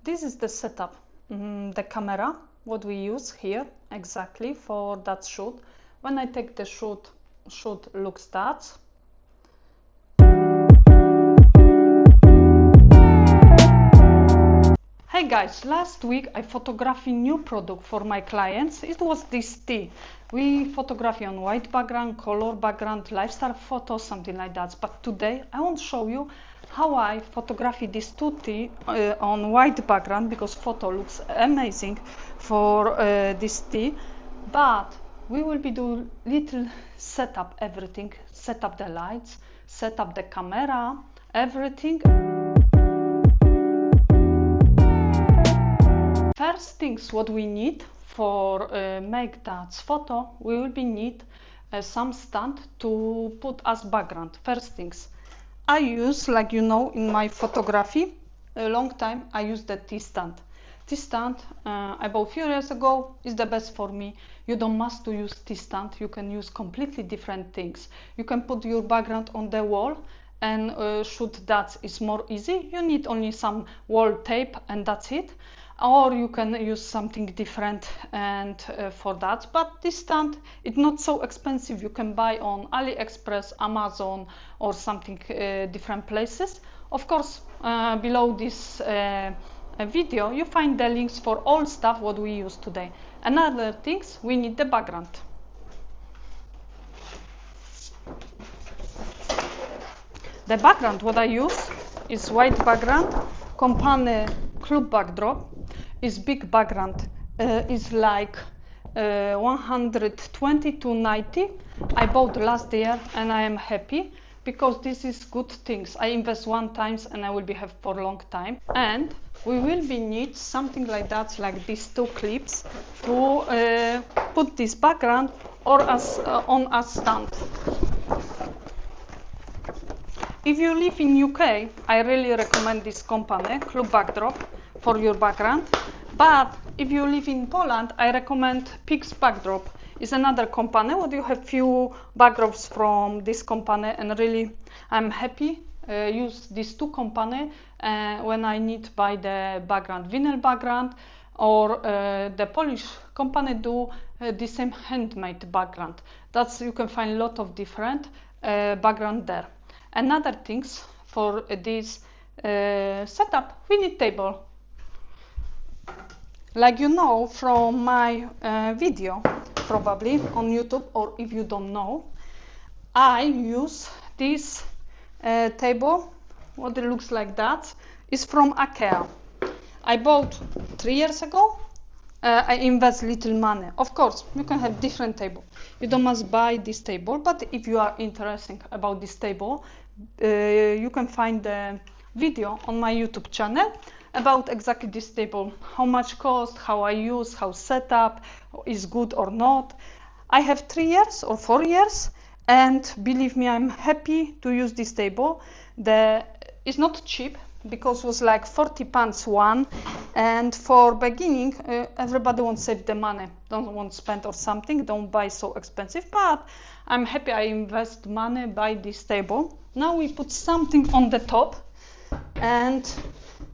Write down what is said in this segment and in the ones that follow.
This is the setup, the camera, what we use here exactly for that shoot. When I take the shoot looks that. Hey guys, last week I photographed a new product for my clients. It was this tea. We photograph on white background, color background, lifestyle photos, something like that. But today I want to show you how I photograph this tea on white background, because photo looks amazing for this tea. But we will be doing little setup, everything, set up the lights, set up the camera, everything. First things what we need for make that photo, we will be need some stand to put as background. First things I use, like you know, in my photography a long time I use the T-stand. T-stand I bought few years ago, is the best for me. You don't must to use T-stand, you can use completely different things. You can put your background on the wall and shoot that is more easy. You need only some wall tape and that's it. Or you can use something different and for that. But this stand, it's not so expensive. You can buy on AliExpress, Amazon, or something different places. Of course, below this video, you find the links for all stuff what we use today. Another things, we need the background. The background what I use is white background, company club backdrop. Is big background, is like 120 to 90. I bought last year and I am happy because this is good things. I invest one times and I will be have for a long time. And we will be need something like that, like these two clips to put this background or as on a stand. If you live in UK, I really recommend this company, Club Backdrop, for your background. But if you live in Poland, I recommend Pix Backdrop. It's another company where you have few backdrops from this company, and really I'm happy use these two company when I need buy the background, vinyl background, or the Polish company do the same handmade background. That's you can find a lot of different background there. Another things for this setup, we need table. Like you know from my video, probably on YouTube, or if you don't know, I use this table, what it looks like that, is from IKEA. I bought 3 years ago. I invest little money. Of course, you can have different table. You don't must buy this table, but if you are interested about this table, you can find the video on my YouTube channel about exactly this table, how much cost, how I use, how set up, is good or not. I have 3 years or 4 years, and believe me, I'm happy to use this table. It's not cheap, because it was like 40 pounds one, and for beginning everybody wants to save the money, don't want to spend or something, don't buy so expensive, but I'm happy I invest money buy this table. Now we put something on the top, and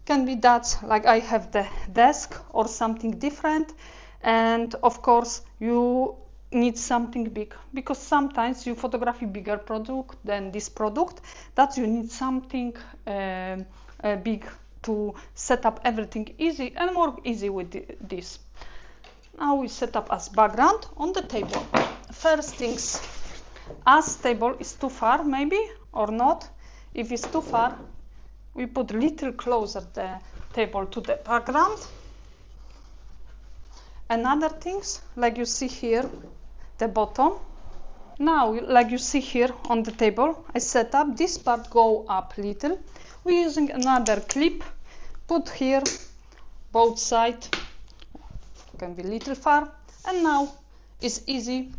can be that like I have the desk or something different. And of course you need something big, because sometimes you photograph a bigger product than this product, that you need something big to set up everything easy and more easy with this. Now we set up as background on the table. First things, as table is too far maybe or not. If it's too far, we put little closer the table to the background. Another things, like you see here, the bottom. Now, like you see here on the table, I set up this part go up little. We're using another clip, put here, both sides, can be little far. And now it's easy.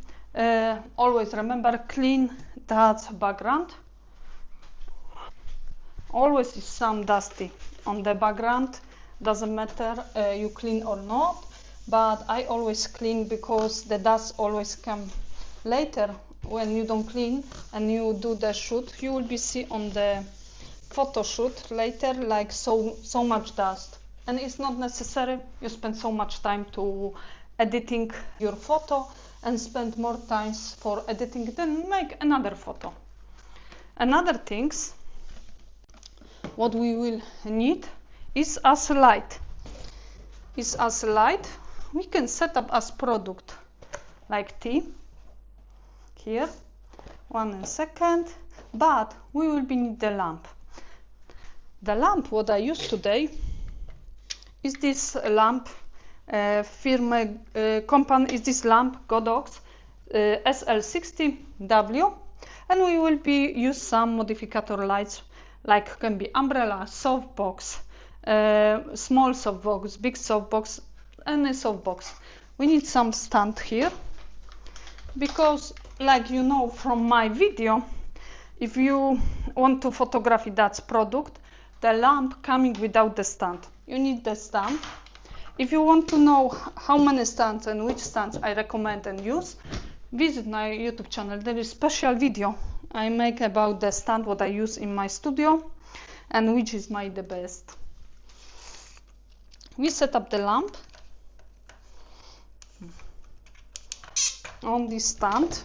Always remember, clean that background. Always is some dusty on the background, doesn't matter you clean or not, but I always clean, because the dust always come later when you don't clean and you do the shoot. You will be see on the photo shoot later like so much dust. and it's not necessary you spend so much time to editing your photo and spend more times for editing, then make another photo. Another things what we will need is as light. We can set up as product like tea here. 1 second, but we will be need the lamp. The lamp what I use today is this lamp company is this lamp Godox SL60W, and we will be use some modificator lights like can be umbrella, softbox, small softbox, big softbox, and a softbox. We need some stand here because, like you know from my video, if you want to photography that product, the lamp coming without the stand. You need the stand. If you want to know how many stands and which stands I recommend and use, visit my YouTube channel. There is special video I make about the stand what I use in my studio and which is the best. We set up the lamp on this stand.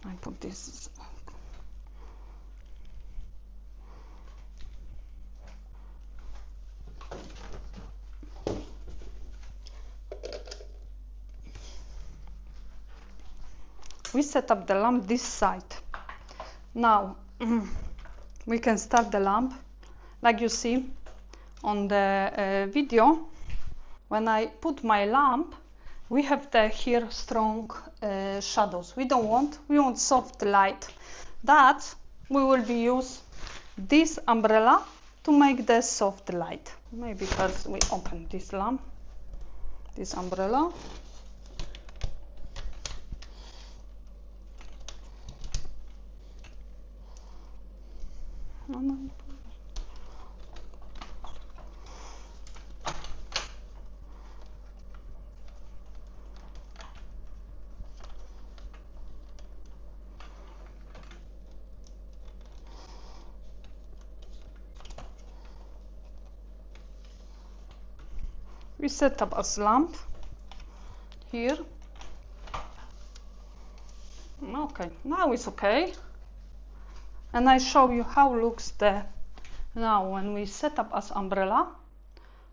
I put this. We set up the lamp this side. Now we can start the lamp like you see on the video. When I put my lamp, we have the here strong shadows. We want soft light. That we will be use this umbrella to make the soft light. Maybe first we open this lamp, this umbrella. We set up as lamp here. Okay, now it's okay. And I show you how looks the now when we set up as umbrella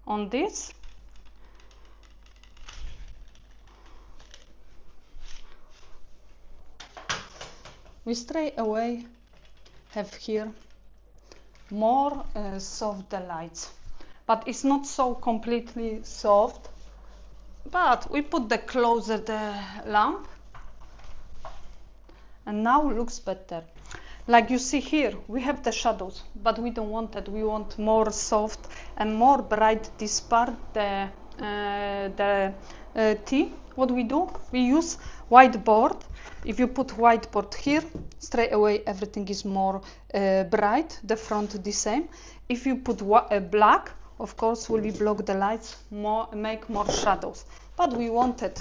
on this. We straight away have here more soft lights, but it's not so completely soft. But we put the closer the lamp, and now looks better. Like you see here, we have the shadows, but we don't want that. We want more soft and more bright this part, the T. What we do? We use whiteboard. If you put whiteboard here, straight away everything is more bright, the front the same. If you put black, of course will be block the lights, make more shadows. But we wanted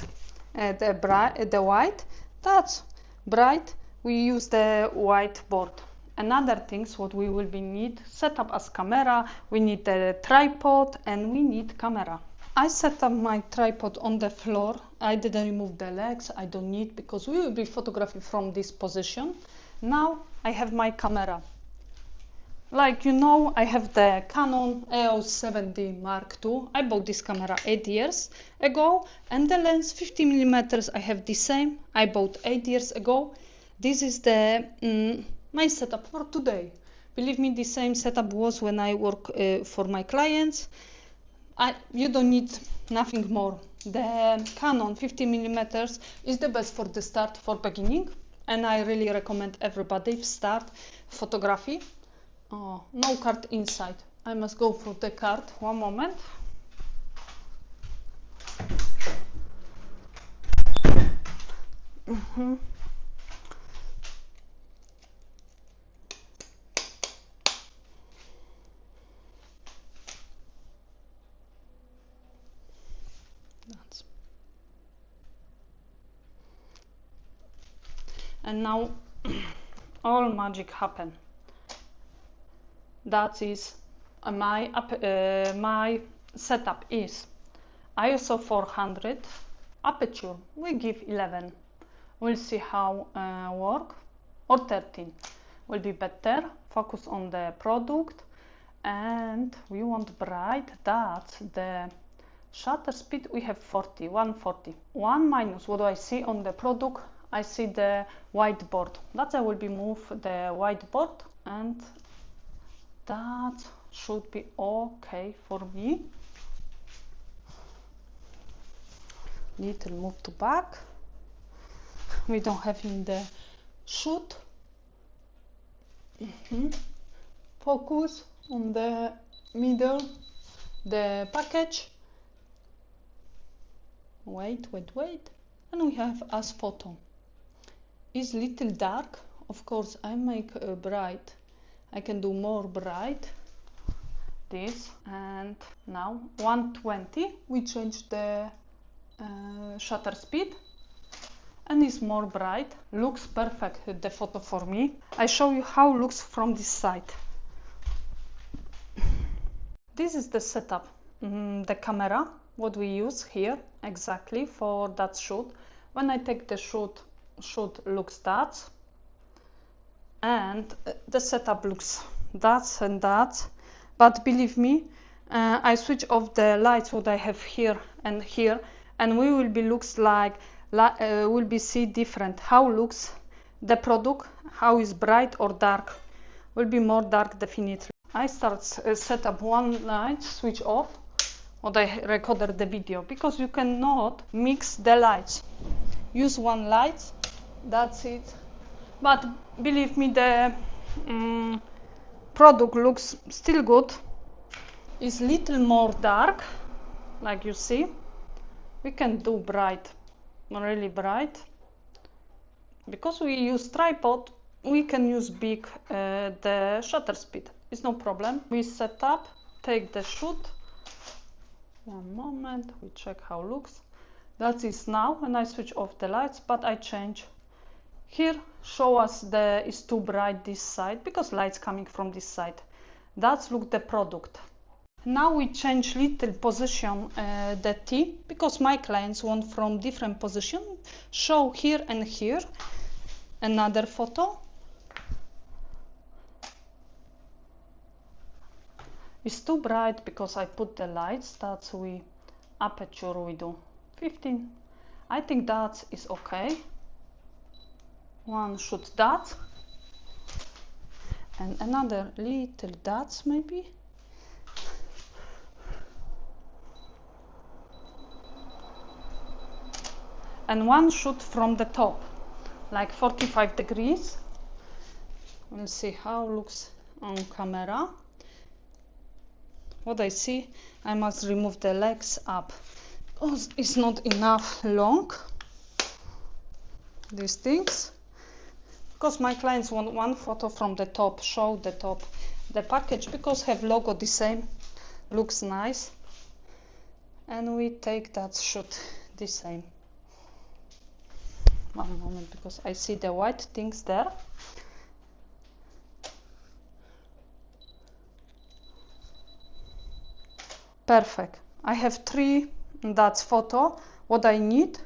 the white, that's bright. We use the whiteboard. Another things what we will be need set up as camera. We need the tripod and we need camera. I set up my tripod on the floor. I didn't remove the legs. I don't need because we will be photographing from this position. Now I have my camera. Like you know, I have the Canon EOS 7D Mark II. I bought this camera 8 years ago, and the lens 50mm I have the same. I bought 8 years ago. This is the my setup for today. Believe me, the same setup was when I work for my clients. You don't need nothing more. The Canon 50mm is the best for the start, for beginning, and I really recommend everybody start photography. Oh, no card inside. I must go for the card. One moment. That's and now all magic happen. That is my setup is ISO 400, aperture we give 11. We'll see how work, or 13 will be better. Focus on the product, and we want bright. That's the shutter speed. We have 140. 1 minus what do I see on the product? I see the whiteboard. That I will be move the whiteboard, and that should be okay for me. Little move to back. We don't have in the shoot. Focus on the middle, the package. Wait, and we have as photo. Is little dark. Of course, I make bright. I can do more bright. This, and now 120. We change the shutter speed, and it's more bright. Looks perfect, the photo for me. I show you how it looks from this side. This is the setup, the camera, what we use here exactly for that shoot. When I take the shoot looks that, and the setup looks that and that. But believe me, I switch off the lights what I have here, and we will be looks like will be see different how looks the product, how is bright or dark. Will be more dark definitely. I start set up one light, switch off what I recorded the video, because you cannot mix the lights. Use one light, that's it. But believe me, the product looks still good. It's little more dark, like you see. We can do bright, really bright. Because we use tripod, we can use big the shutter speed. It's no problem. We set up, take the shoot. One moment, we check how it looks. That is now, and I switch off the lights, but I change. Here show us it's too bright this side, because lights coming from this side. That's look the product. Now we change little position the T, because my clients want from different position. Show here and here. Another photo. It's too bright because I put the lights. That's we aperture we do 15. I think that is okay. One shoot that, and another little dots maybe. And one shoot from the top, like 45 degrees. We'll see how it looks on camera. What I see, I must remove the legs up, because it's not enough long, these things. Because my clients want one photo from the top, show the top, the package, because have logo the same, looks nice. And we take that shoot the same. One moment, because I see the white things there. Perfect. I have 3 that's photo what I need.